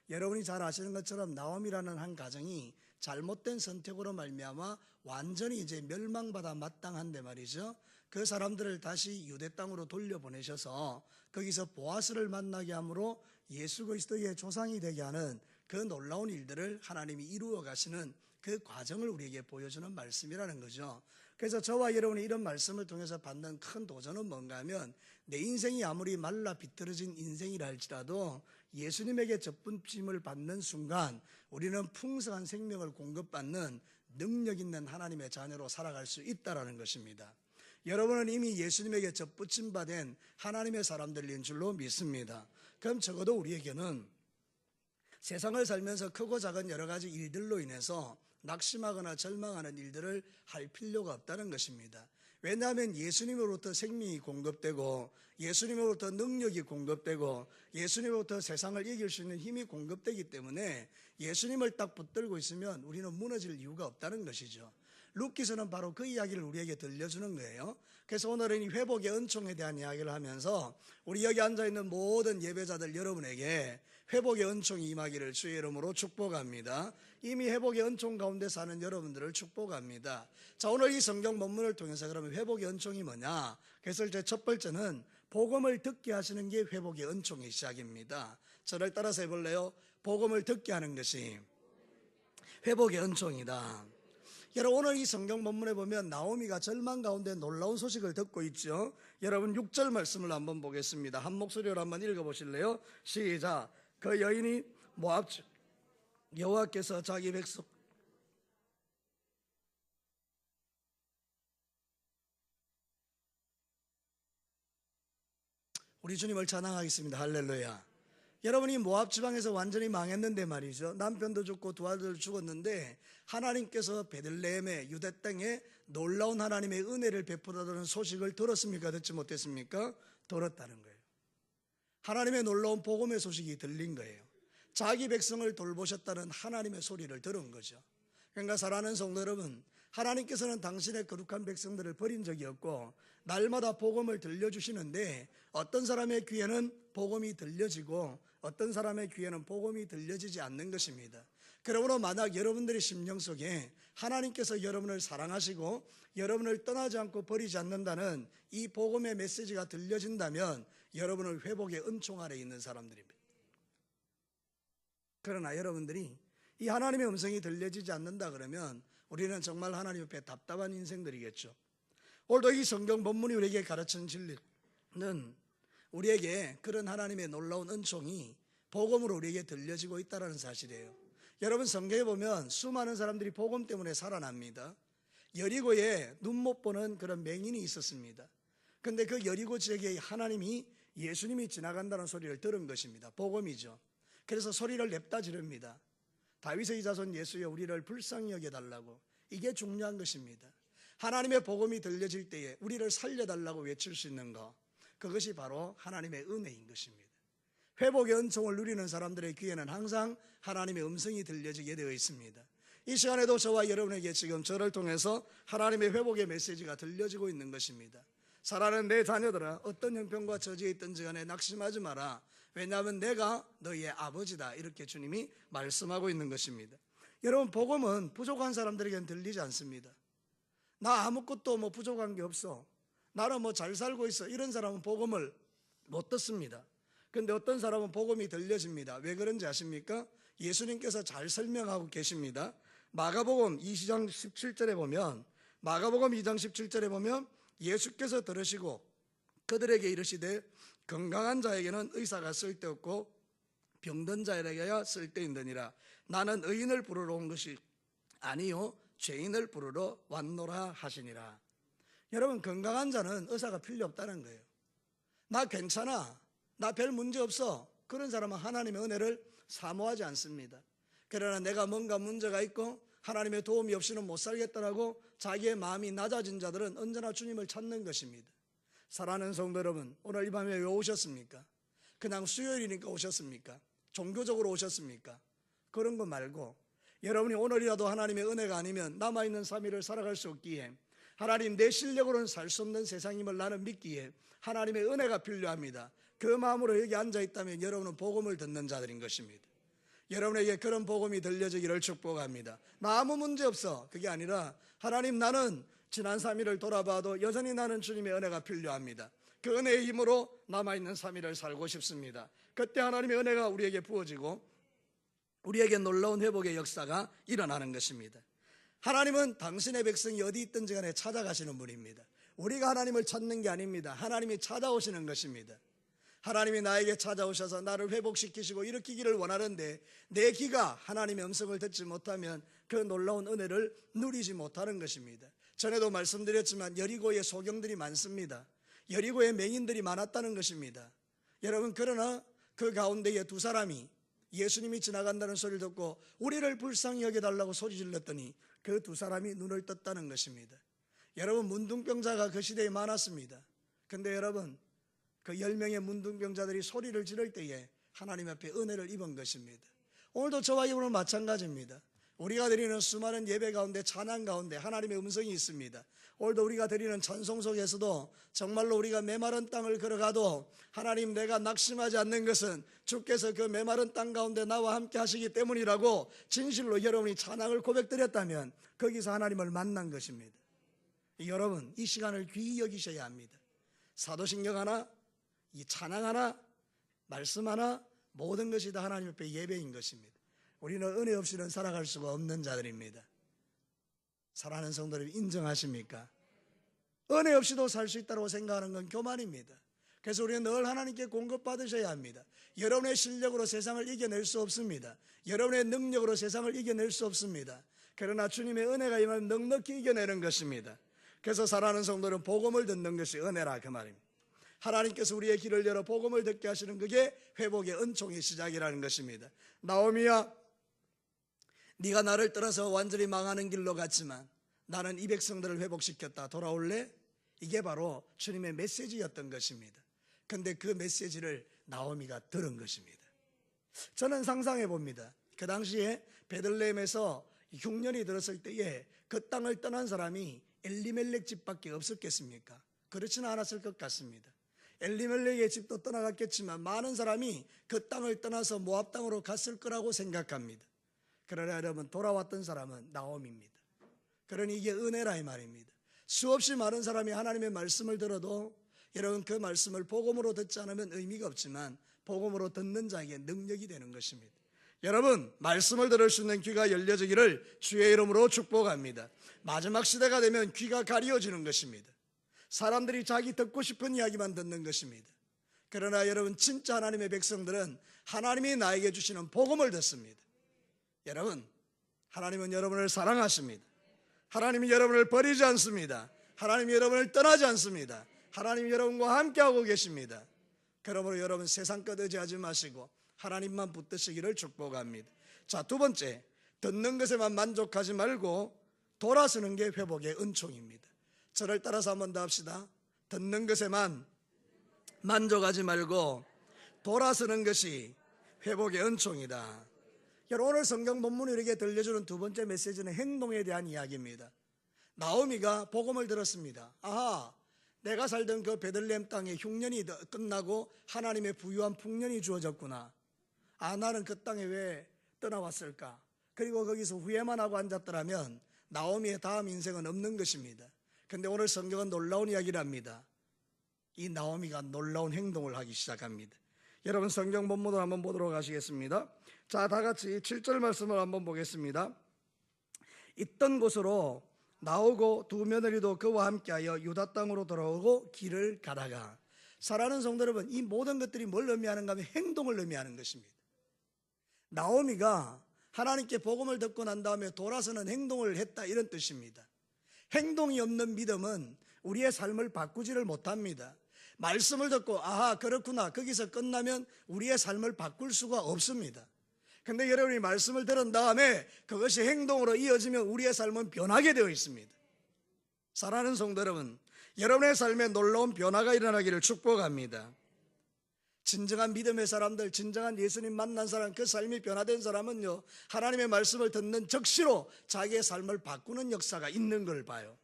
여러분이 잘 아시는 것처럼 나옴이라는 한 가정이 잘못된 선택으로 말미암아 완전히 이제 멸망받아 마땅한데 말이죠. 그 사람들을 다시 유대 땅으로 돌려보내셔서 거기서 보아스를 만나게 함으로 예수 그리스도의 조상이 되게 하는 그 놀라운 일들을 하나님이 이루어 가시는 그 과정을 우리에게 보여주는 말씀이라는 거죠. 그래서 저와 여러분이 이런 말씀을 통해서 받는 큰 도전은 뭔가 하면, 내 인생이 아무리 말라 비틀어진 인생이라 할지라도 예수님에게 접붙임을 받는 순간 우리는 풍성한 생명을 공급받는 능력 있는 하나님의 자녀로 살아갈 수 있다는 것입니다. 여러분은 이미 예수님에게 접붙임 받은 하나님의 사람들인 줄로 믿습니다. 그럼 적어도 우리에게는 세상을 살면서 크고 작은 여러 가지 일들로 인해서 낙심하거나 절망하는 일들을 할 필요가 없다는 것입니다. 왜냐하면 예수님으로부터 생명이 공급되고 예수님으로부터 능력이 공급되고 예수님으로부터 세상을 이길 수 있는 힘이 공급되기 때문에 예수님을 딱 붙들고 있으면 우리는 무너질 이유가 없다는 것이죠. 루키서는 바로 그 이야기를 우리에게 들려주는 거예요. 그래서 오늘은 이 회복의 은총에 대한 이야기를 하면서 우리 여기 앉아있는 모든 예배자들 여러분에게 회복의 은총이 임하기를 주의 이름으로 축복합니다. 이미 회복의 은총 가운데 사는 여러분들을 축복합니다. 자, 오늘 이 성경 본문을 통해서 그러면 회복의 은총이 뭐냐? 그래서 이제 첫 번째는 복음을 듣게 하시는 게 회복의 은총의 시작입니다. 저를 따라서 해볼래요? 복음을 듣게 하는 것이 회복의 은총이다. 여러분, 오늘 이 성경 본문에 보면 나오미가 절망 가운데 놀라운 소식을 듣고 있죠. 여러분 6절 말씀을 한번 보겠습니다. 한 목소리로 한번 읽어보실래요? 시작. 그 여인이 모압 여호와께서 자기 백성 우리 주님을 찬양하겠습니다. 할렐루야. 여러분이 모압 지방에서 완전히 망했는데 말이죠. 남편도 죽고 두 아들도 죽었는데 하나님께서 베들레헴의 유대 땅에 놀라운 하나님의 은혜를 베풀어다는 소식을 들었습니까? 듣지 못했습니까? 들었다는 거예요. 하나님의 놀라운 복음의 소식이 들린 거예요. 자기 백성을 돌보셨다는 하나님의 소리를 들은 거죠. 그러니까 사랑하는 성도 여러분, 하나님께서는 당신의 거룩한 백성들을 버린 적이 없고 날마다 복음을 들려주시는데 어떤 사람의 귀에는 복음이 들려지고 어떤 사람의 귀에는 복음이 들려지지 않는 것입니다. 그러므로 만약 여러분들의 심령 속에 하나님께서 여러분을 사랑하시고 여러분을 떠나지 않고 버리지 않는다는 이 복음의 메시지가 들려진다면 여러분은 회복의 은총 아래 있는 사람들입니다. 그러나 여러분들이 이 하나님의 음성이 들려지지 않는다 그러면 우리는 정말 하나님 앞에 답답한 인생들이겠죠. 오늘도 이 성경 본문이 우리에게 가르치는 진리는 우리에게 그런 하나님의 놀라운 은총이 복음으로 우리에게 들려지고 있다는 사실이에요. 여러분, 성경에 보면 수많은 사람들이 복음 때문에 살아납니다. 여리고에 눈 못 보는 그런 맹인이 있었습니다. 그런데 그 여리고 지역에 하나님이 예수님이 지나간다는 소리를 들은 것입니다. 복음이죠. 그래서 소리를 냅다 지릅니다. 다윗의 자손 예수여 우리를 불쌍히 여겨달라고. 이게 중요한 것입니다. 하나님의 복음이 들려질 때에 우리를 살려달라고 외칠 수 있는 것, 그것이 바로 하나님의 은혜인 것입니다. 회복의 은총을 누리는 사람들의 귀에는 항상 하나님의 음성이 들려지게 되어 있습니다. 이 시간에도 저와 여러분에게 지금 저를 통해서 하나님의 회복의 메시지가 들려지고 있는 것입니다. 사랑하는 내 자녀들아, 어떤 형편과 저지에 있든지 간에 낙심하지 마라. 왜냐하면 내가 너희의 아버지다. 이렇게 주님이 말씀하고 있는 것입니다. 여러분, 복음은 부족한 사람들에게는 들리지 않습니다. 나 아무것도 부족한 게 없어, 나는 잘 살고 있어, 이런 사람은 복음을 못 듣습니다. 그런데 어떤 사람은 복음이 들려집니다. 왜 그런지 아십니까? 예수님께서 잘 설명하고 계십니다. 마가복음 2장 17절에 보면 마가복음 2장 17절에 보면 예수께서 들으시고 그들에게 이르시되 건강한 자에게는 의사가 쓸데없고 병든 자에게야 쓸데있느니라. 나는 의인을 부르러 온 것이 아니요 죄인을 부르러 왔노라 하시니라. 여러분, 건강한 자는 의사가 필요 없다는 거예요. 나 괜찮아, 나 별 문제 없어, 그런 사람은 하나님의 은혜를 사모하지 않습니다. 그러나 내가 뭔가 문제가 있고 하나님의 도움이 없이는 못 살겠다라고 자기의 마음이 낮아진 자들은 언제나 주님을 찾는 것입니다. 사랑하는 성도 여러분, 오늘 이 밤에 왜 오셨습니까? 그냥 수요일이니까 오셨습니까? 종교적으로 오셨습니까? 그런 거 말고 여러분이 오늘이라도 하나님의 은혜가 아니면 남아있는 3일을 살아갈 수 없기에, 하나님 내 실력으로는 살 수 없는 세상임을 나는 믿기에 하나님의 은혜가 필요합니다. 그 마음으로 여기 앉아있다면 여러분은 복음을 듣는 자들인 것입니다. 여러분에게 그런 복음이 들려지기를 축복합니다. 나 아무 문제 없어. 그게 아니라 하나님, 나는 지난 3일을 돌아봐도 여전히 나는 주님의 은혜가 필요합니다. 그 은혜의 힘으로 남아있는 3일을 살고 싶습니다. 그때 하나님의 은혜가 우리에게 부어지고 우리에게 놀라운 회복의 역사가 일어나는 것입니다. 하나님은 당신의 백성이 어디 있든지 간에 찾아가시는 분입니다. 우리가 하나님을 찾는 게 아닙니다. 하나님이 찾아오시는 것입니다. 하나님이 나에게 찾아오셔서 나를 회복시키시고 일으키기를 원하는데 내 귀가 하나님의 음성을 듣지 못하면 그 놀라운 은혜를 누리지 못하는 것입니다. 전에도 말씀드렸지만 여리고에 소경들이 많습니다. 여리고에 맹인들이 많았다는 것입니다. 여러분, 그러나 그 가운데에 두 사람이 예수님이 지나간다는 소리를 듣고 우리를 불쌍히 여겨달라고 소리 질렀더니 그 두 사람이 눈을 떴다는 것입니다. 여러분, 문둥병자가 그 시대에 많았습니다. 근데 여러분, 그 10명의 문둥병자들이 소리를 지를 때에 하나님 앞에 은혜를 입은 것입니다. 오늘도 저와 여러분은 마찬가지입니다. 우리가 드리는 수많은 예배 가운데, 찬양 가운데 하나님의 음성이 있습니다. 오늘도 우리가 드리는 찬송 속에서도 정말로 우리가 메마른 땅을 걸어가도 하나님, 내가 낙심하지 않는 것은 주께서 그 메마른 땅 가운데 나와 함께 하시기 때문이라고 진실로 여러분이 찬양을 고백드렸다면 거기서 하나님을 만난 것입니다. 여러분, 이 시간을 귀히 여기셔야 합니다. 사도신경 하나, 이 찬양 하나, 말씀 하나, 모든 것이 다 하나님 앞에 예배인 것입니다. 우리는 은혜 없이는 살아갈 수가 없는 자들입니다. 사랑하는 성도들, 인정하십니까? 은혜 없이도 살 수 있다고 생각하는 건 교만입니다. 그래서 우리는 늘 하나님께 공급받으셔야 합니다. 여러분의 실력으로 세상을 이겨낼 수 없습니다. 여러분의 능력으로 세상을 이겨낼 수 없습니다. 그러나 주님의 은혜가 임하면 넉넉히 이겨내는 것입니다. 그래서 사랑하는 성도는 복음을 듣는 것이 은혜라, 그 말입니다. 하나님께서 우리의 길을 열어 복음을 듣게 하시는 그게 회복의 은총의 시작이라는 것입니다. 나오미야, 네가 나를 떠나서 완전히 망하는 길로 갔지만 나는 이 백성들을 회복시켰다. 돌아올래? 이게 바로 주님의 메시지였던 것입니다. 그런데 그 메시지를 나오미가 들은 것입니다. 저는 상상해 봅니다. 그 당시에 베들레헴에서 흉년이 들었을 때에 그 땅을 떠난 사람이 엘리멜렉 집밖에 없었겠습니까? 그렇지는 않았을 것 같습니다. 엘리멜렉의 집도 떠나갔겠지만 많은 사람이 그 땅을 떠나서 모압 땅으로 갔을 거라고 생각합니다. 그러나 여러분, 돌아왔던 사람은 나오미입니다. 그러니 이게 은혜라 이 말입니다. 수없이 많은 사람이 하나님의 말씀을 들어도 여러분, 그 말씀을 복음으로 듣지 않으면 의미가 없지만 복음으로 듣는 자에게 능력이 되는 것입니다. 여러분, 말씀을 들을 수 있는 귀가 열려지기를 주의 이름으로 축복합니다. 마지막 시대가 되면 귀가 가려지는 것입니다. 사람들이 자기 듣고 싶은 이야기만 듣는 것입니다. 그러나 여러분, 진짜 하나님의 백성들은 하나님이 나에게 주시는 복음을 듣습니다. 여러분, 하나님은 여러분을 사랑하십니다. 하나님이 여러분을 버리지 않습니다. 하나님이 여러분을 떠나지 않습니다. 하나님이 여러분과 함께하고 계십니다. 그러므로 여러분, 세상 것 의지하지 마시고 하나님만 붙드시기를 축복합니다. 자, 두 번째, 듣는 것에만 만족하지 말고 돌아서는 게 회복의 은총입니다. 저를 따라서 한 번 더 합시다. 듣는 것에만 만족하지 말고 돌아서는 것이 회복의 은총이다. 여러분, 오늘 성경 본문이 이렇게 들려주는 두 번째 메시지는 행동에 대한 이야기입니다. 나오미가 복음을 들었습니다. 아하, 내가 살던 그 베들레헴 땅에 흉년이 끝나고 하나님의 부유한 풍년이 주어졌구나. 아, 나는 그 땅에 왜 떠나왔을까? 그리고 거기서 후회만 하고 앉았더라면 나오미의 다음 인생은 없는 것입니다. 그런데 오늘 성경은 놀라운 이야기를 합니다. 이 나오미가 놀라운 행동을 하기 시작합니다. 여러분, 성경 본문을 한번 보도록 하시겠습니다. 자, 다 같이 7절 말씀을 한번 보겠습니다. 있던 곳으로 나오고 두 며느리도 그와 함께하여 유다 땅으로 돌아오고 길을 가다가. 사랑하는 성도 여러분, 이 모든 것들이 뭘 의미하는가 하면 행동을 의미하는 것입니다. 나오미가 하나님께 복음을 듣고 난 다음에 돌아서는 행동을 했다, 이런 뜻입니다. 행동이 없는 믿음은 우리의 삶을 바꾸지를 못합니다. 말씀을 듣고 아하, 그렇구나, 거기서 끝나면 우리의 삶을 바꿀 수가 없습니다. 근데 여러분이 말씀을 들은 다음에 그것이 행동으로 이어지면 우리의 삶은 변하게 되어 있습니다. 사랑하는 성도 여러분, 여러분의 삶에 놀라운 변화가 일어나기를 축복합니다. 진정한 믿음의 사람들, 진정한 예수님 만난 사람, 그 삶이 변화된 사람은요, 하나님의 말씀을 듣는 즉시로 자기의 삶을 바꾸는 역사가 있는 걸 봐요.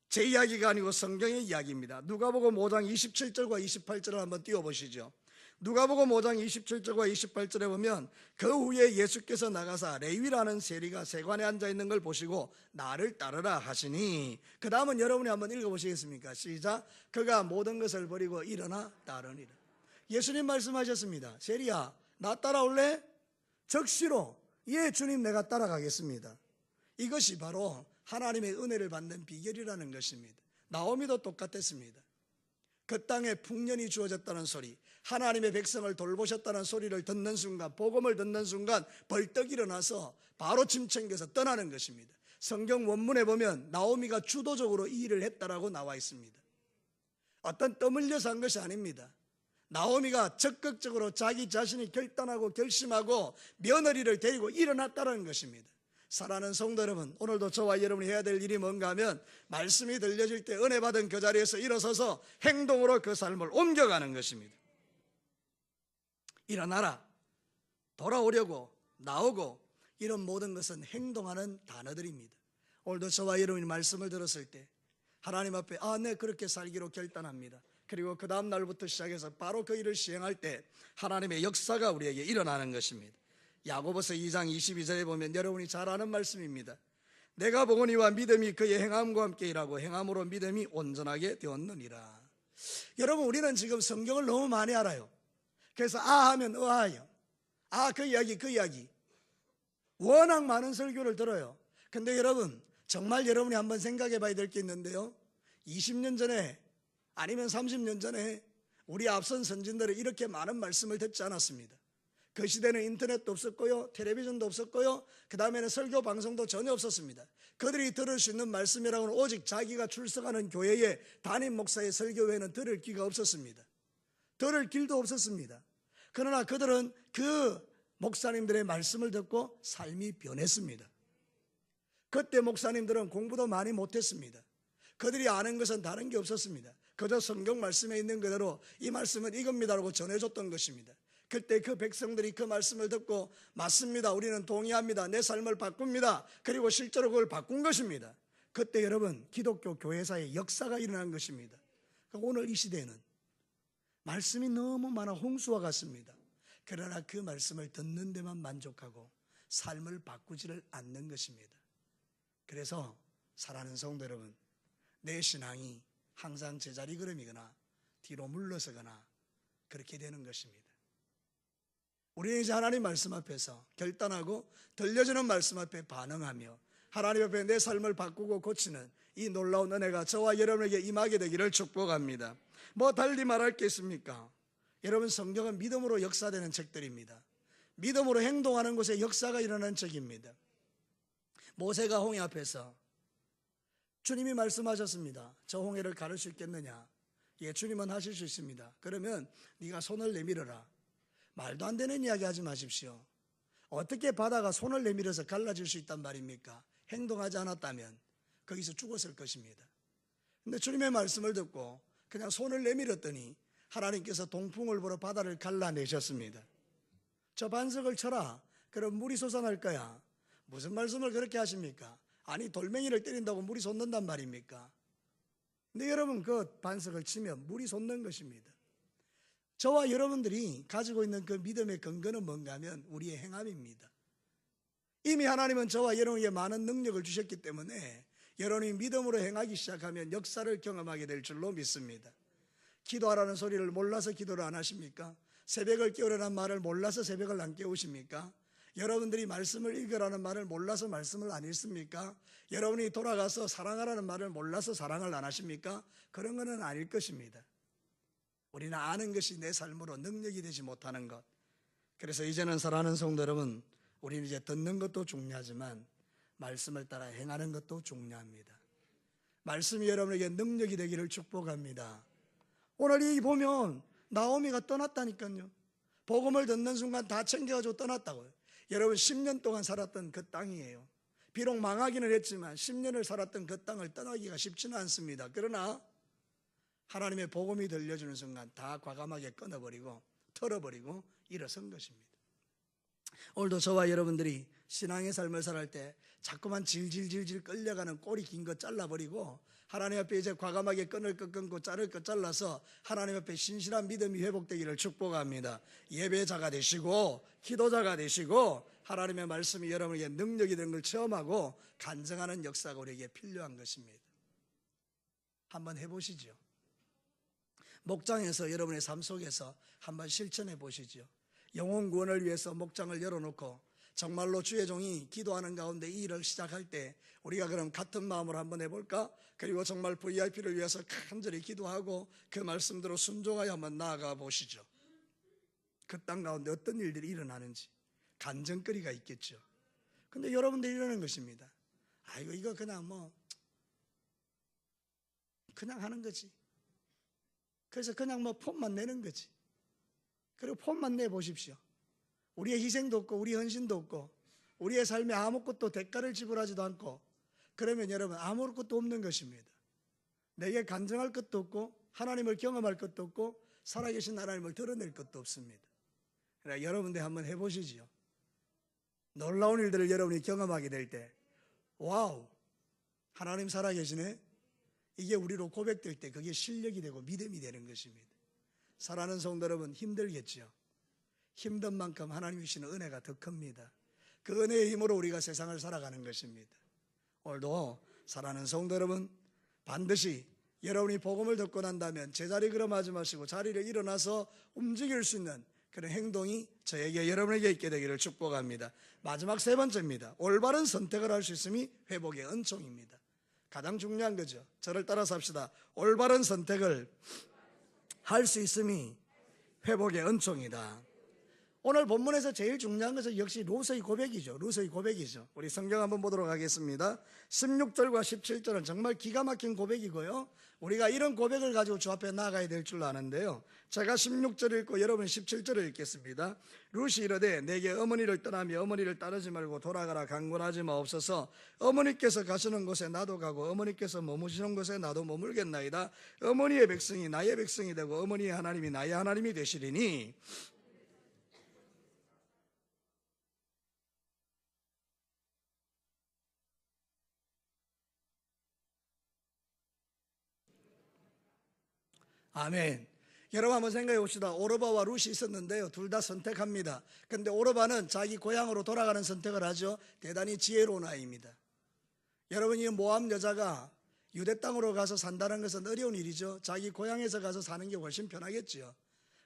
제 이야기가 아니고 성경의 이야기입니다. 누가복음 5장 27절과 28절을 한번 띄워보시죠. 누가복음 5장 27절과 28절에 보면 그 후에 예수께서 나가사 레위라는 세리가 세관에 앉아 있는 걸 보시고 나를 따르라 하시니, 그 다음은 여러분이 한번 읽어보시겠습니까? 시작. 그가 모든 것을 버리고 일어나 따르니라. 예수님 말씀하셨습니다. 세리야, 나 따라올래? 적시로 예 주님 내가 따라가겠습니다. 이것이 바로 하나님의 은혜를 받는 비결이라는 것입니다. 나오미도 똑같았습니다. 그 땅에 풍년이 주어졌다는 소리, 하나님의 백성을 돌보셨다는 소리를 듣는 순간, 복음을 듣는 순간 벌떡 일어나서 바로 짐 챙겨서 떠나는 것입니다. 성경 원문에 보면 나오미가 주도적으로 이 일을 했다라고 나와 있습니다. 어떤 땀 흘려서 한 것이 아닙니다. 나오미가 적극적으로 자기 자신이 결단하고 결심하고 며느리를 데리고 일어났다는 것입니다. 사랑하는 성도 여러분, 오늘도 저와 여러분이 해야 될 일이 뭔가 하면 말씀이 들려질 때 은혜 받은 그 자리에서 일어서서 행동으로 그 삶을 옮겨가는 것입니다. 일어나라, 돌아오려고, 나오고, 이런 모든 것은 행동하는 단어들입니다. 오늘도 저와 여러분이 말씀을 들었을 때 하나님 앞에 네 그렇게 살기로 결단합니다. 그리고 그 다음 날부터 시작해서 바로 그 일을 시행할 때 하나님의 역사가 우리에게 일어나는 것입니다. 야고보서 2장 22절에 보면 여러분이 잘 아는 말씀입니다. 내가 보거니와 믿음이 그의 행함과 함께 일하고 행함으로 믿음이 온전하게 되었느니라. 여러분, 우리는 지금 성경을 너무 많이 알아요. 그래서 하면 하여, 그 이야기 그 이야기, 워낙 많은 설교를 들어요. 근데 여러분, 정말 여러분이 한번 생각해 봐야 될 게 있는데요, 20년 전에 아니면 30년 전에 우리 앞선 선진들은 이렇게 많은 말씀을 듣지 않았습니다. 그 시대는 인터넷도 없었고요, 텔레비전도 없었고요, 그 다음에는 설교 방송도 전혀 없었습니다. 그들이 들을 수 있는 말씀이라고는 오직 자기가 출석하는 교회의 담임 목사의 설교 외에는 들을 기가 없었습니다. 들을 길도 없었습니다. 그러나 그들은 그 목사님들의 말씀을 듣고 삶이 변했습니다. 그때 목사님들은 공부도 많이 못했습니다. 그들이 아는 것은 다른 게 없었습니다. 그저 성경 말씀에 있는 그대로 이 말씀은 이겁니다라고 전해줬던 것입니다. 그때 그 백성들이 그 말씀을 듣고 맞습니다, 우리는 동의합니다, 내 삶을 바꿉니다. 그리고 실제로 그걸 바꾼 것입니다. 그때 여러분, 기독교 교회사의 역사가 일어난 것입니다. 오늘 이 시대에는 말씀이 너무 많아 홍수와 같습니다. 그러나 그 말씀을 듣는 데만 만족하고 삶을 바꾸지를 않는 것입니다. 그래서 사랑하는 성도 여러분, 내 신앙이 항상 제자리 걸음이거나 뒤로 물러서거나 그렇게 되는 것입니다. 우리는 이제 하나님 말씀 앞에서 결단하고 들려주는 말씀 앞에 반응하며 하나님 앞에 내 삶을 바꾸고 고치는 이 놀라운 은혜가 저와 여러분에게 임하게 되기를 축복합니다. 뭐 달리 말할 게 있습니까? 여러분, 성경은 믿음으로 역사되는 책들입니다. 믿음으로 행동하는 곳에 역사가 일어나는 책입니다. 모세가 홍해 앞에서 주님이 말씀하셨습니다. 저 홍해를 가를 수 있겠느냐? 예, 주님은 하실 수 있습니다. 그러면 네가 손을 내밀어라. 말도 안 되는 이야기 하지 마십시오. 어떻게 바다가 손을 내밀어서 갈라질 수 있단 말입니까? 행동하지 않았다면 거기서 죽었을 것입니다. 근데 주님의 말씀을 듣고 그냥 손을 내밀었더니 하나님께서 동풍을 불어 바다를 갈라내셨습니다. 저 반석을 쳐라, 그럼 물이 솟아날 거야. 무슨 말씀을 그렇게 하십니까? 아니, 돌멩이를 때린다고 물이 솟는단 말입니까? 근데 여러분, 그 반석을 치면 물이 솟는 것입니다. 저와 여러분들이 가지고 있는 그 믿음의 근거는 뭔가 하면 우리의 행함입니다. 이미 하나님은 저와 여러분에게 많은 능력을 주셨기 때문에 여러분이 믿음으로 행하기 시작하면 역사를 경험하게 될 줄로 믿습니다. 기도하라는 소리를 몰라서 기도를 안 하십니까? 새벽을 깨우라는 말을 몰라서 새벽을 안 깨우십니까? 여러분들이 말씀을 읽으라는 말을 몰라서 말씀을 안 읽습니까? 여러분이 돌아가서 사랑하라는 말을 몰라서 사랑을 안 하십니까? 그런 것은 아닐 것입니다. 우리는 아는 것이 내 삶으로 능력이 되지 못하는 것. 그래서 이제는 사랑하는 성도 여러분, 우리는 이제 듣는 것도 중요하지만 말씀을 따라 행하는 것도 중요합니다. 말씀이 여러분에게 능력이 되기를 축복합니다. 오늘 이 보면 나오미가 떠났다니까요. 복음을 듣는 순간 다 챙겨가지고 떠났다고요. 여러분, 10년 동안 살았던 그 땅이에요. 비록 망하기는 했지만 10년을 살았던 그 땅을 떠나기가 쉽지는 않습니다. 그러나 하나님의 복음이 들려주는 순간 다 과감하게 끊어버리고 털어버리고 일어선 것입니다. 오늘도 저와 여러분들이 신앙의 삶을 살할 때 자꾸만 질질질질 끌려가는 꼬리 긴 거 잘라버리고 하나님 앞에 이제 과감하게 끊을 것 끊고 자를 것 잘라서 하나님 앞에 신실한 믿음이 회복되기를 축복합니다. 예배자가 되시고 기도자가 되시고 하나님의 말씀이 여러분에게 능력이 된 걸 체험하고 간증하는 역사가 우리에게 필요한 것입니다. 한번 해보시죠. 목장에서 여러분의 삶 속에서 한번 실천해 보시죠. 영혼 구원을 위해서 목장을 열어놓고 정말로 주의 종이 기도하는 가운데 이 일을 시작할 때 우리가 그럼 같은 마음으로 한번 해볼까? 그리고 정말 VIP를 위해서 간절히 기도하고 그 말씀대로 순종하여 한번 나아가 보시죠. 그 땅 가운데 어떤 일들이 일어나는지 간증거리가 있겠죠. 근데 여러분들이 이러는 것입니다. 아이고 이거 그냥 그냥 하는 거지. 그래서 그냥 폼만 내는 거지. 그리고 폼만 내보십시오. 우리의 희생도 없고 우리의 헌신도 없고 우리의 삶에 아무것도 대가를 지불하지도 않고 그러면 여러분 아무것도 없는 것입니다. 내게 간증할 것도 없고 하나님을 경험할 것도 없고 살아계신 하나님을 드러낼 것도 없습니다. 그러니까 여러분들 한번 해보시지요. 놀라운 일들을 여러분이 경험하게 될 때 와우 하나님 살아계시네. 이게 우리로 고백될 때 그게 실력이 되고 믿음이 되는 것입니다. 사랑하는 성도 여러분 힘들겠죠. 힘든 만큼 하나님이 주시는 은혜가 더 큽니다. 그 은혜의 힘으로 우리가 세상을 살아가는 것입니다. 오늘도 사랑하는 성도 여러분 반드시 여러분이 복음을 듣고 난다면 제자리 걸음하지 마시고 자리를 일어나서 움직일 수 있는 그런 행동이 저에게 여러분에게 있게 되기를 축복합니다. 마지막 세 번째입니다. 올바른 선택을 할 수 있음이 회복의 은총입니다. 가장 중요한 거죠. 저를 따라서 합시다. 올바른 선택을 할 수 있음이 회복의 은총이다. 오늘 본문에서 제일 중요한 것은 역시 룻의 고백이죠. 룻의 고백이죠. 우리 성경 한번 보도록 하겠습니다. 16절과 17절은 정말 기가 막힌 고백이고요. 우리가 이런 고백을 가지고 주 앞에 나아가야 될 줄 아는데요. 제가 16절 읽고 여러분 17절을 읽겠습니다. 룻이 이르되 내게 어머니를 떠나며 어머니를 따르지 말고 돌아가라 강권하지 마옵소서. 어머니께서 가시는 곳에 나도 가고 어머니께서 머무시는 곳에 나도 머물겠나이다. 어머니의 백성이 나의 백성이 되고 어머니의 하나님이 나의 하나님이 되시리니 아멘. 여러분 한번 생각해 봅시다. 오르바와 룻이 있었는데요. 둘 다 선택합니다. 근데 오르바는 자기 고향으로 돌아가는 선택을 하죠. 대단히 지혜로운 아이입니다. 여러분 이 모압 여자가 유대 땅으로 가서 산다는 것은 어려운 일이죠. 자기 고향에서 가서 사는 게 훨씬 편하겠죠.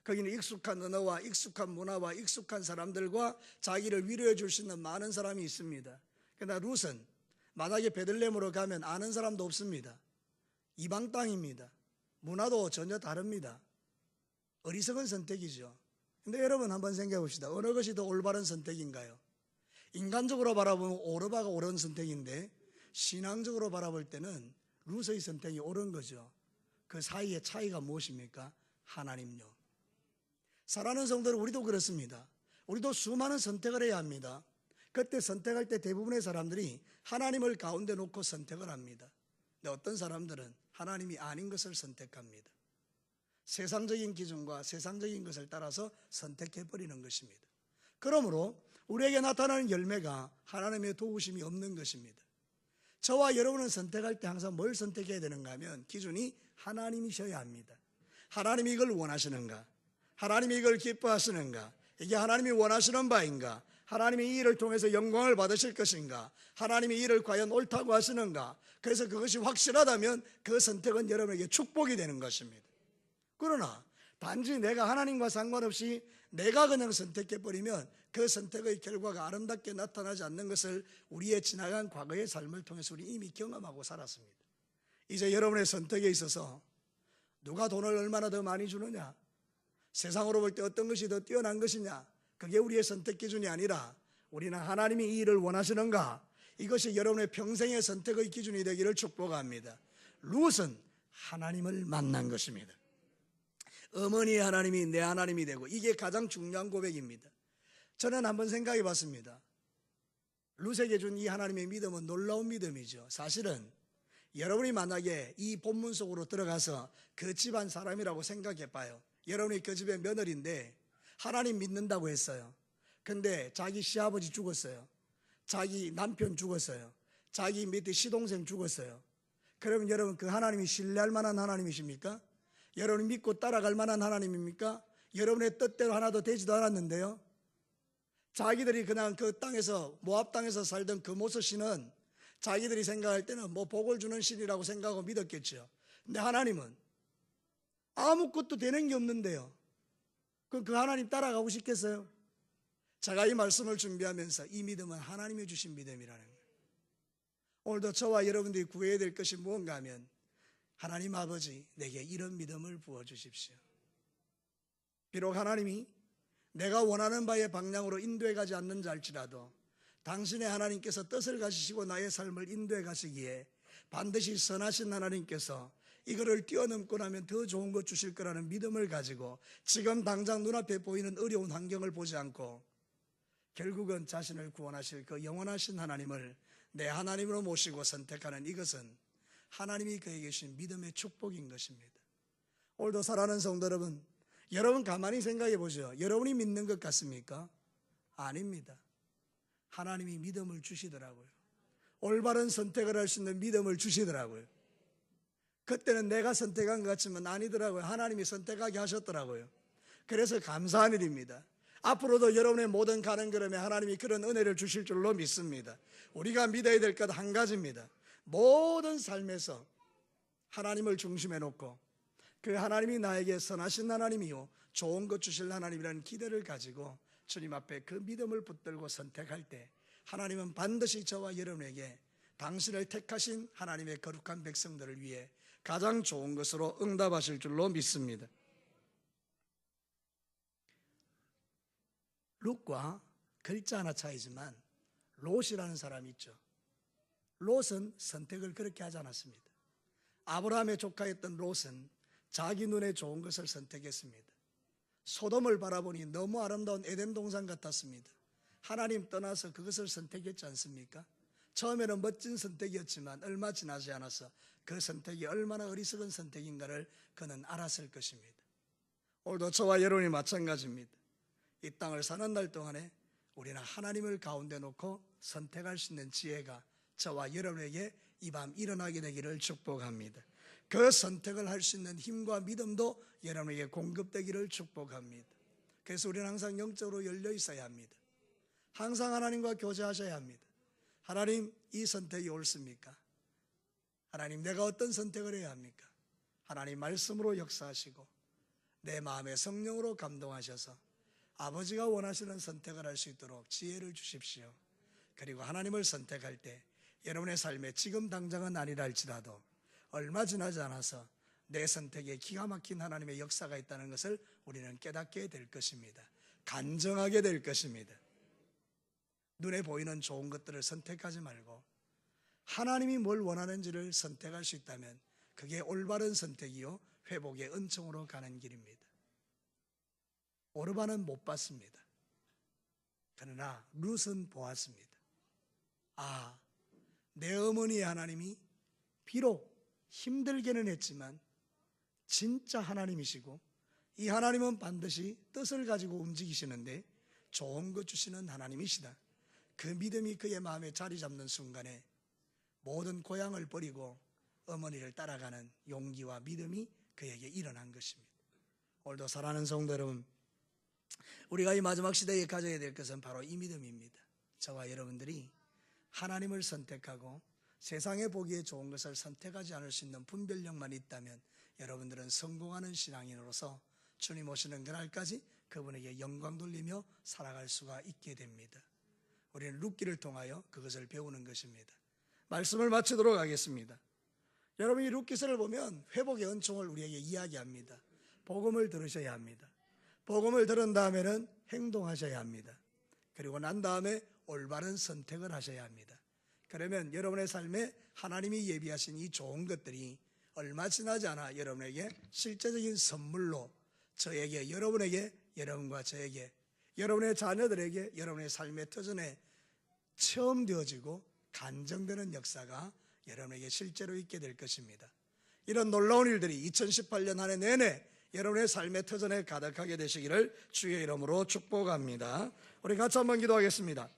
거기는 익숙한 언어와 익숙한 문화와 익숙한 사람들과 자기를 위로해 줄 수 있는 많은 사람이 있습니다. 그러나 룻은 만약에 베들레헴으로 가면 아는 사람도 없습니다. 이방 땅입니다. 문화도 전혀 다릅니다. 어리석은 선택이죠. 근데 여러분 한번 생각해 봅시다. 어느 것이 더 올바른 선택인가요? 인간적으로 바라보면 오르바가 옳은 선택인데 신앙적으로 바라볼 때는 룻의 선택이 옳은 거죠. 그 사이의 차이가 무엇입니까? 하나님요. 사랑하는 성도들 우리도 그렇습니다. 우리도 수많은 선택을 해야 합니다. 그때 선택할 때 대부분의 사람들이 하나님을 가운데 놓고 선택을 합니다. 근데 어떤 사람들은 하나님이 아닌 것을 선택합니다. 세상적인 기준과 세상적인 것을 따라서 선택해버리는 것입니다. 그러므로 우리에게 나타나는 열매가 하나님의 도우심이 없는 것입니다. 저와 여러분은 선택할 때 항상 뭘 선택해야 되는가 하면 기준이 하나님이셔야 합니다. 하나님이 이걸 원하시는가? 하나님이 이걸 기뻐하시는가? 이게 하나님이 원하시는 바인가? 하나님이 이 일을 통해서 영광을 받으실 것인가? 하나님이 이 일을 과연 옳다고 하시는가? 그래서 그것이 확실하다면 그 선택은 여러분에게 축복이 되는 것입니다. 그러나 단지 내가 하나님과 상관없이 내가 그냥 선택해버리면 그 선택의 결과가 아름답게 나타나지 않는 것을 우리의 지나간 과거의 삶을 통해서 우리 이미 경험하고 살았습니다. 이제 여러분의 선택에 있어서 누가 돈을 얼마나 더 많이 주느냐, 세상으로 볼 때 어떤 것이 더 뛰어난 것이냐, 그게 우리의 선택 기준이 아니라 우리는 하나님이 이 일을 원하시는가, 이것이 여러분의 평생의 선택의 기준이 되기를 축복합니다. 룻은 하나님을 만난 것입니다. 어머니의 하나님이 내 하나님이 되고, 이게 가장 중요한 고백입니다. 저는 한번 생각해 봤습니다. 룻에게 준 이 하나님의 믿음은 놀라운 믿음이죠. 사실은 여러분이 만약에 이 본문 속으로 들어가서 그 집안 사람이라고 생각해 봐요. 여러분이 그 집의 며느리인데 하나님 믿는다고 했어요. 근데 자기 시아버지 죽었어요. 자기 남편 죽었어요. 자기 밑에 시동생 죽었어요. 그러면 여러분 그 하나님이 신뢰할 만한 하나님이십니까? 여러분이 믿고 따라갈 만한 하나님입니까? 여러분의 뜻대로 하나도 되지도 않았는데요. 자기들이 그냥 그 땅에서 모압 땅에서 살던 그 모세 신은 자기들이 생각할 때는 뭐 복을 주는 신이라고 생각하고 믿었겠죠. 근데 하나님은 아무것도 되는 게 없는데요. 그럼 그 하나님 따라가고 싶겠어요? 제가 이 말씀을 준비하면서 이 믿음은 하나님이 주신 믿음이라는 거예요. 오늘도 저와 여러분들이 구해야 될 것이 무언가 하면 하나님 아버지 내게 이런 믿음을 부어주십시오. 비록 하나님이 내가 원하는 바의 방향으로 인도해 가지 않는지 알지라도 당신의 하나님께서 뜻을 가지시고 나의 삶을 인도해 가시기에 반드시 선하신 하나님께서 이거를 뛰어넘고 나면 더 좋은 것 주실 거라는 믿음을 가지고 지금 당장 눈앞에 보이는 어려운 환경을 보지 않고 결국은 자신을 구원하실 그 영원하신 하나님을 내 하나님으로 모시고 선택하는 이것은 하나님이 그에게 주신 믿음의 축복인 것입니다. 오늘도 사랑하는 성도 여러분, 여러분 가만히 생각해 보죠. 여러분이 믿는 것 같습니까? 아닙니다. 하나님이 믿음을 주시더라고요. 올바른 선택을 할 수 있는 믿음을 주시더라고요. 그때는 내가 선택한 것 같지만 아니더라고요. 하나님이 선택하게 하셨더라고요. 그래서 감사한 일입니다. 앞으로도 여러분의 모든 가는 걸음에 하나님이 그런 은혜를 주실 줄로 믿습니다. 우리가 믿어야 될 것 한 가지입니다. 모든 삶에서 하나님을 중심에 놓고 그 하나님이 나에게 선하신 하나님이요 좋은 것 주실 하나님이라는 기대를 가지고 주님 앞에 그 믿음을 붙들고 선택할 때 하나님은 반드시 저와 여러분에게 당신을 택하신 하나님의 거룩한 백성들을 위해 가장 좋은 것으로 응답하실 줄로 믿습니다. 룻과 글자 하나 차이지만 롯이라는 사람이 있죠. 롯은 선택을 그렇게 하지 않았습니다. 아브라함의 조카였던 롯은 자기 눈에 좋은 것을 선택했습니다. 소돔을 바라보니 너무 아름다운 에덴 동산 같았습니다. 하나님 떠나서 그것을 선택했지 않습니까? 처음에는 멋진 선택이었지만 얼마 지나지 않아서 그 선택이 얼마나 어리석은 선택인가를 그는 알았을 것입니다. 오늘도 저와 여러분이 마찬가지입니다. 이 땅을 사는 날 동안에 우리는 하나님을 가운데 놓고 선택할 수 있는 지혜가 저와 여러분에게 이 밤 일어나게 되기를 축복합니다. 그 선택을 할 수 있는 힘과 믿음도 여러분에게 공급되기를 축복합니다. 그래서 우리는 항상 영적으로 열려 있어야 합니다. 항상 하나님과 교제하셔야 합니다. 하나님, 이 선택이 옳습니까? 하나님, 내가 어떤 선택을 해야 합니까? 하나님 말씀으로 역사하시고 내 마음에 성령으로 감동하셔서 아버지가 원하시는 선택을 할 수 있도록 지혜를 주십시오. 그리고 하나님을 선택할 때 여러분의 삶에 지금 당장은 아니라 할지라도 얼마 지나지 않아서 내 선택에 기가 막힌 하나님의 역사가 있다는 것을 우리는 깨닫게 될 것입니다. 간증하게 될 것입니다. 눈에 보이는 좋은 것들을 선택하지 말고 하나님이 뭘 원하는지를 선택할 수 있다면 그게 올바른 선택이요 회복의 은총으로 가는 길입니다. 오르반은 못 봤습니다. 그러나 룻은 보았습니다. 아, 내 어머니의 하나님이 비록 힘들게는 했지만 진짜 하나님이시고 이 하나님은 반드시 뜻을 가지고 움직이시는데 좋은 것 주시는 하나님이시다. 그 믿음이 그의 마음에 자리 잡는 순간에 모든 고향을 버리고 어머니를 따라가는 용기와 믿음이 그에게 일어난 것입니다. 오늘도 사랑하는 성도 여러분, 우리가 이 마지막 시대에 가져야 될 것은 바로 이 믿음입니다. 저와 여러분들이 하나님을 선택하고 세상에 보기에 좋은 것을 선택하지 않을 수 있는 분별력만 있다면 여러분들은 성공하는 신앙인으로서 주님 오시는 그날까지 그분에게 영광 돌리며 살아갈 수가 있게 됩니다. 우리는 룻기를 통하여 그것을 배우는 것입니다. 말씀을 마치도록 하겠습니다. 여러분이 룻기서를 보면 회복의 은총을 우리에게 이야기합니다. 복음을 들으셔야 합니다. 복음을 들은 다음에는 행동하셔야 합니다. 그리고 난 다음에 올바른 선택을 하셔야 합니다. 그러면 여러분의 삶에 하나님이 예비하신 이 좋은 것들이 얼마 지나지 않아 여러분에게 실제적인 선물로 저에게, 여러분에게, 여러분과 저에게, 여러분의 자녀들에게, 여러분의 삶의 터전에 체험되어지고 간증되는 역사가 여러분에게 실제로 있게 될 것입니다. 이런 놀라운 일들이 2018년 한 해 내내 여러분의 삶의 터전에 가득하게 되시기를 주의 이름으로 축복합니다. 우리 같이 한번 기도하겠습니다.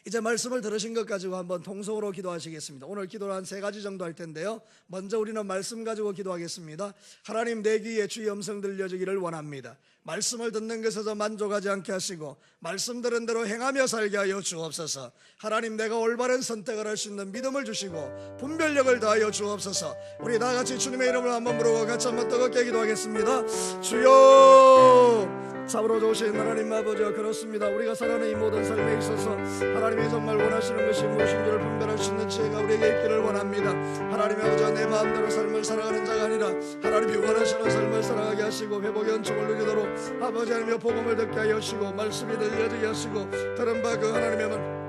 이제 말씀을 들으신 것 가지고 한번 통성으로 기도하시겠습니다. 오늘 기도를 한 3가지 정도 할 텐데요. 먼저 우리는 말씀 가지고 기도하겠습니다. 하나님, 내 귀에 주의 음성 들려주기를 원합니다. 말씀을 듣는 것에서 만족하지 않게 하시고 말씀 들은 대로 행하며 살게 하여 주옵소서. 하나님, 내가 올바른 선택을 할 수 있는 믿음을 주시고 분별력을 더하여 주옵소서. 우리 다 같이 주님의 이름을 한번 부르고 같이 한번 뜨겁게 기도하겠습니다. 주여, 참으로 좋으신 하나님 아버지, 그렇습니다. 우리가 살아가는 이 모든 삶에 있어서 하나님이 정말 원하시는 것이 무엇인지를 분별할 수 있는 지혜가 우리에게 있기를 원합니다. 하나님의 아버지, 내 마음대로 삶을 살아가는 자가 아니라 하나님이 원하시는 삶을 살아가게 하시고 회복의 은총을 누리도록 아버지 하나님의 복음을 듣게 하여 주시고 말씀이 들려지게 하시고 들은 바 그 하나님의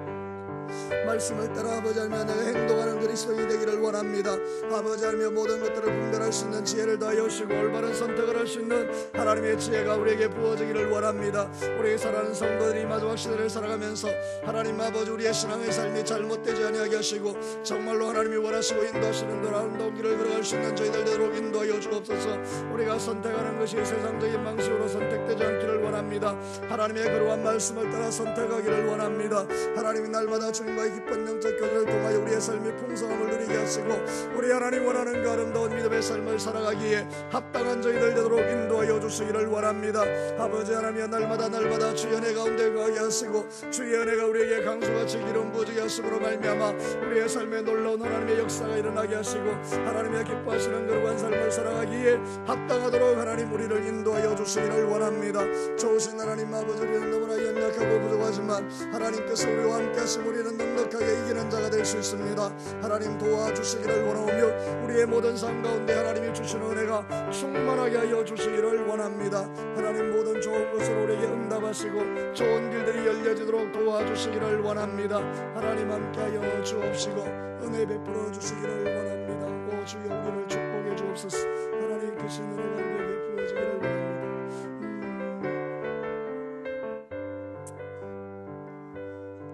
말씀을 따라 아버지 하나님 내가 행동하는 그리스도인이 되기를 원합니다. 아버지 하나님 모든 것들을 분별할 수 있는 지혜를 더하여 주시고 올바른 선택을 할 수 있는 하나님의 지혜가 우리에게 부어지기를 원합니다. 우리 사랑하는 성도들이 마지막 시대를 살아가면서 하나님 아버지 우리의 신앙의 삶이 잘못되지 아니하게 하시고 정말로 하나님이 원하시고 인도하시는 놀라운 길을 걸어갈 수 있는 저희들 되도록 인도하여 주옵소서. 우리가 선택하는 것이 세상적인 방식으로 선택되지 않기를 원합니다. 하나님의 그러한 말씀을 따라 선택하기를 원합니다. 하나님이 날마다 주님과의 깊은 영적 교제를 통하여 우리의 삶이 풍성함을 누리게 하시고 우리 하나님 원하는 그 아름다운 믿음의 삶을 살아가기에 합당한 저희들 되도록 인도하여 주시기를 원합니다. 아버지 하나님, 날마다 주의 은혜 가운데 거하게 하시고 주의 은혜가 우리에게 강수같이 기름 부어지게 하심으로 말미암아 우리의 삶에 놀라운 하나님의 역사가 일어나게 하시고 하나님의 기뻐하시는 그러한 삶을 살아가기에 합당하도록 하나님 우리를 인도하여 주시기를 원합니다. 좋으신 하나님 아버지, 우리는 너무나 연약하고 부족하지만 하나님께서 우리와 함께 하시고 우리는 넉넉하게 이기는 자가 될 수 있습니다. 하나님 도와주시기를 원하오며 우리의 모든 삶 가운데 하나님이 주시는 은혜가 충만하게 하여 주시기를 원합니다. 하나님 모든 좋은 것으로 우리에게 응답하시고 좋은 길들이 열려지도록 도와주시기를 원합니다. 하나님 함께하여 주옵시고 은혜 베풀어 주시기를 원합니다. 오 주여, 우리를 축복해 주옵소서. 하나님 크신 은혜가 우리에게 부어지기를 원합니다.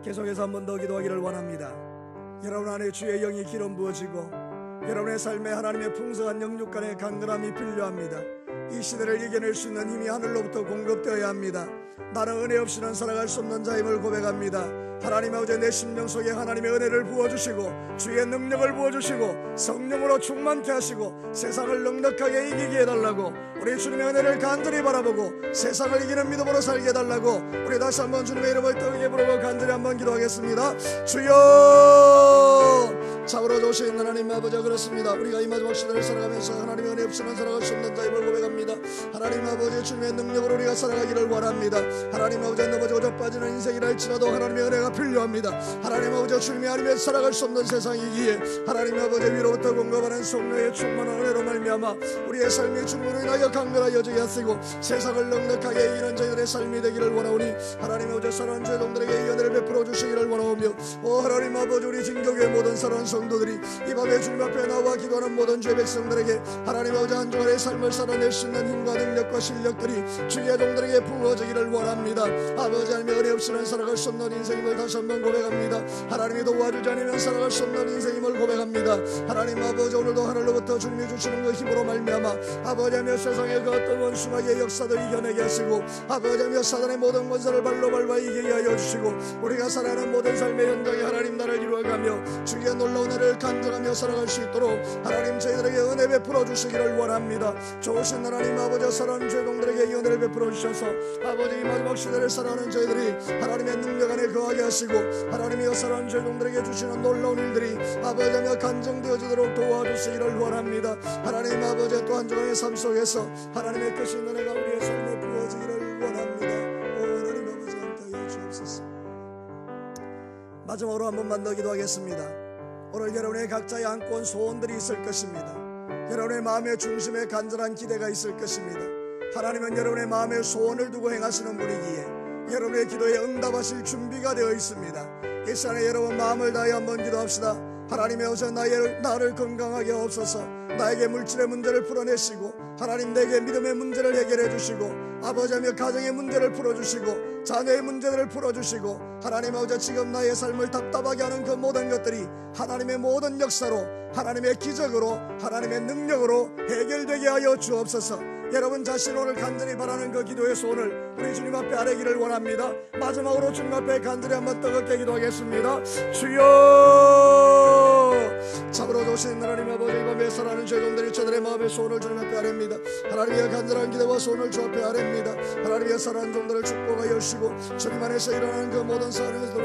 계속해서 한 번 더 기도하기를 원합니다. 여러분 안에 주의 영이 기름 부어지고 여러분의 삶에 하나님의 풍성한 영육간의 강건함이 필요합니다. 이 시대를 이겨낼 수 있는 힘이 하늘로부터 공급되어야 합니다. 나는 은혜 없이는 살아갈 수 없는 자임을 고백합니다. 하나님 아버지, 내 심령 속에 하나님의 은혜를 부어주시고 주의 능력을 부어주시고 성령으로 충만케 하시고 세상을 넉넉하게 이기게 해달라고 우리 주님의 은혜를 간절히 바라보고 세상을 이기는 믿음으로 살게 해달라고 우리 다시 한번 주님의 이름을 뜨겁게 부르고 간절히 한번 기도하겠습니다. 주여, 참으로 좋으신 하나님 아버지, 그렇습니다. 우리가 이 마지막 시대를 살아가면서 하나님의 은혜 없이는 살아갈 수 없는 자임을 고백합니다. 하나님 아버지, 주님의 능력으로 우리가 살아가기를 원합니다. 하나님 아버지, 넘어지고 빠지는 인생이라 할지라도 하나님의 은혜가 필요합니다. 하나님 아버지, 주님의 아니면 살아갈 수 없는 세상이기에 하나님 아버지 위로부터 공급하는 성령의 충만한 은혜로 말미암아 우리의 삶이 주님으로 인하여 강건하여지게 하시고 세상을 넉넉하게 이기는 저희들의 삶이 되기를 원하오니 하나님 아버지, 사랑하는 죄종들에게 이 은혜를 베풀어 주시기를 원하오며 오 하나님 아버지, 우리 진교교의 모든 사랑하는 성도들이 이 밤에 주님 앞에 나와 기도하는 모든 죄 백성들에게 하나님 아버지 한 주간의 삶을 살아낼 수 있는 힘과 능력과 실력들이 주의 종들에게 부어지기를 원합니다. 아버지 하나님의 은혜 없이는 살아갈 수 없는 인생임을 다시 한번 고백합니다. 하나님이 도와주지 않으면 살아갈 수 없는 인생임을 고백합니다. 하나님 아버지, 오늘도 하늘로부터 주님이 주시는 그 힘으로 말미암아 아버지 하며 세상의 그 어떤 원수마귀의 역사도 이겨내게 하시고 아버지 하며 사단의 모든 권세를 발로 밟아 이기게 하여 주시고 우리가 살아가는 모든 삶의 현장에 하나님 나를 이루어가며 주의 놀라운 은혜를 간증하며 살아갈 수 있도록 하나님 저희들에게 은혜 베풀어 주시기를 원합니다. 좋으신 하나님 아버지, 사랑하는 죄종들에게 이 은혜를 베풀어 주셔서 아버지 이 마지막 시대를 살아가는 저희들이 하나님의 능력 안에 거하게 하시고 하나님이 사랑하는 죄종들에게 주시는 놀라운 일들이 아버지 하며 간증되어지도록 도와주시기를 원합니다. 하나님 아버지, 또 한 주간의 삶 속에서 하나님의 크신 은혜가 우리의 삶에 부어지기를 원합니다. 오 하나님 아버지, 함께하여 주옵소서. 마지막으로 한 번만 더 기도하겠습니다. 오늘 여러분의 각자의 안고 온 소원들이 있을 것입니다. 여러분의 마음의 중심에 간절한 기대가 있을 것입니다. 하나님은 여러분의 마음에 소원을 두고 행하시는 분이기에 여러분의 기도에 응답하실 준비가 되어 있습니다. 이 시간에 여러분 마음을 다해 한번 기도합시다. 하나님의 어서 나를 건강하게 하옵소서. 나에게 물질의 문제를 풀어내시고 하나님 내게 믿음의 문제를 해결해 주시고 아버지하며 가정의 문제를 풀어주시고 자녀의 문제들을 풀어주시고 하나님 아버지, 지금 나의 삶을 답답하게 하는 그 모든 것들이 하나님의 모든 역사로 하나님의 기적으로 하나님의 능력으로 해결되게 하여 주옵소서. 여러분 자신 오늘 간절히 바라는 그 기도의 소원을 우리 주님 앞에 아뢰기를 원합니다. 마지막으로 주님 앞에 간절히 한번 뜨겁게 기도하겠습니다. 주여, 참으로 도신 하나님 아버지, 이 밤에 사랑하는 죄종들이 저들의 마음의 소원을 주님 앞에 아뢰입니다. 하나님의 간절한 기도와 소원을 주 앞에 아뢰입니다. 하나님의 사랑하는 종들을 축복하여 주시고 주님 안에서 일어나는 그 모든 사랑에서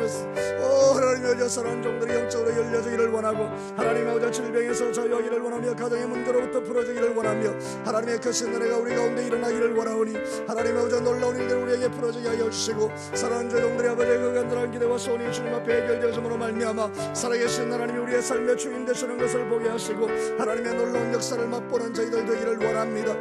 하나님의 저 사랑하는 종들이 영적으로 열려지기를 원하고, 하나님의 저 질병에서 자유하기를 원하며, 가정의 문제로부터 풀어지기를 원하며, 하나님의 크신 은혜가 우리 가운데 일어나기를 원하오니, 하나님의 저 놀라운 일들 우리에게 풀어지게 하여 주시고, 사랑하는 죄종들의 아버지의 그 간절한 기대와 소원이 주님 앞에 해결되었음으로 말미암아 살아계신 하나님이 우리의 삶의 주인 되시는 것을 보게 하시고, 하나님의 놀라운 역사를 맛보는 저희들 되기를 원합니다.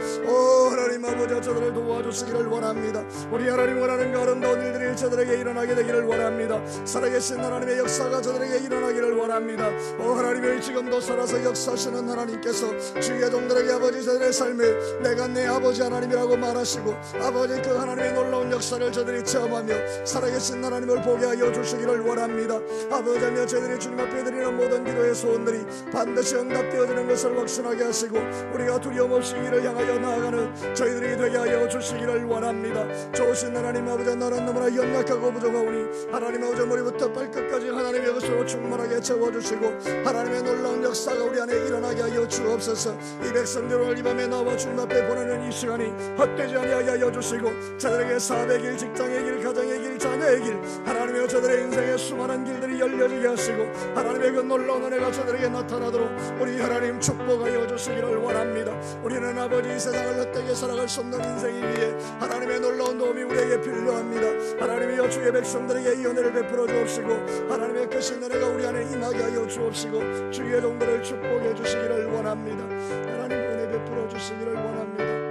하나님 아버지, 저들을 도와주시기를 원합니다. 우리 하나님 원하는 그 아름다운 일들이 저들에게 일어나게 되기를 원합니다. 살아계신 하나님의 역사가 저들에게 일어나기를 원합니다. 하나님의 지금도 살아서 역사하시는 하나님께서 주의 종들에게 아버지 저들의 삶에 내가 내 아버지 하나님이라고 말하시고, 아버지 그 하나님의 놀라운 역사를 저들이 체험하며 살아계신 하나님을 보게 하여 주시기를 원합니다. 아버지며 저들이 주님 앞에 드리는 모든 기도의 소원들이 반드시 응답되어지는 것을 확신하게 하시고, 우리가 두려움 없이 이를 향하여 나아가는 저희들이 되게 하여 주시기를 원합니다. 좋으신 하나님 아버지, 나는 너무나 연약하고 부족하오니 하나님 아버지 머리부터 발끝까지 하나님의 것으로 충만하게 채워주시고, 하나님의 놀라운 역사가 우리 안에 일어나게 하여 주옵소서. 이 백성들 오늘 이 밤에 나와 주님 앞에 보내는 이 시간이 헛되지 아니하게 하여 주시고, 저들에게 사업의 길, 직장의 길, 가정의 길, 자녀의 길, 하나님의 저들의 인생의 수많은 길들이 열려지게 하시고, 하나님의 그 놀라운 은혜가 저들에게 나타나도록 우리 하나님 축복하여 주시기를 원합니다. 우리는 아버지 이 세상을 헛되게 살아갈 수 없는 인생이기에 하나님의 놀라운 도움이 우리에게 필요합니다. 하나님이여 주의 백성들에게 이 은혜를 베풀어 주옵시고, 하나님의 크신 은혜가 우리 안에 임하게 하여 주옵시고, 주의 종들을 축복해 주시기를 원합니다. 하나님 은혜 베풀어 주시기를 원합니다.